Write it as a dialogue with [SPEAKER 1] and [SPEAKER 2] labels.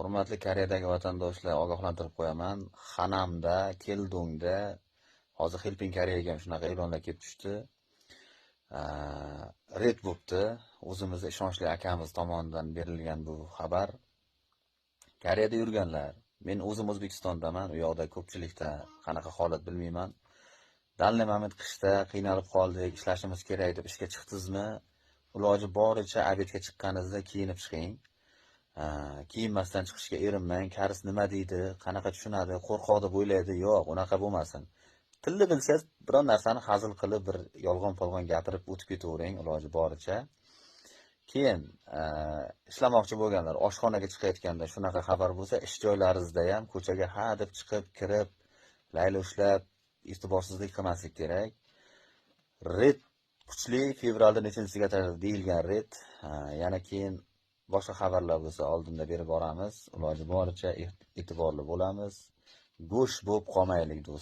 [SPEAKER 1] Hurmatli Koreyadagi vatandoshlar, ogohlantirib qo'yaman. Xanamda, Keldongda hozir Helping Koreyaga ham shunaqa e'lonlar kelib tushdi. Red bo'libdi. O'zimiz ishonchli akamiz tomonidan berilgan bu xabar. Koreyada yurganlar. Men o'zim O'zbekistondaman. U yoqda ko'pchilikda qanaqa holat bilmayman. Danli moment qishda qiynalib qoldik, ishlashimiz kerak deb ishga chiqdingizmi? Iloji boricha obedga chiqqaningizda kiyinib chiqing. Kiyinmasdan chiqishga erinmang. Karis nima deydi, qanaqa tushunadi, qo'rqoq deb o'ylaydi. Yo'q, unaqa bo'lmasin. Tilni bilsangiz, biron narsani hazil qilib, bir yolg'on-polg'on gapirib o'tib ketavering iloji boricha. Keyin ishlamoqchi bo'lganlar oshxonaga chiqayotganda shunaqa xabar bo'lsa, ish joylaringizda ham ko'chaga ha deb chiqib, kirib, layla ushlab, e'tiborsizlik qilmaslik kerak. Red kuchli, fevralda nechinchisiga deyilgan red. Yana keyin boshqa xabarlar bo'lsa oldinda berib boramiz. Iloji boricha e'tiborli bo'lamiz. Go'sht bo'lib qolmaylik do'stlar.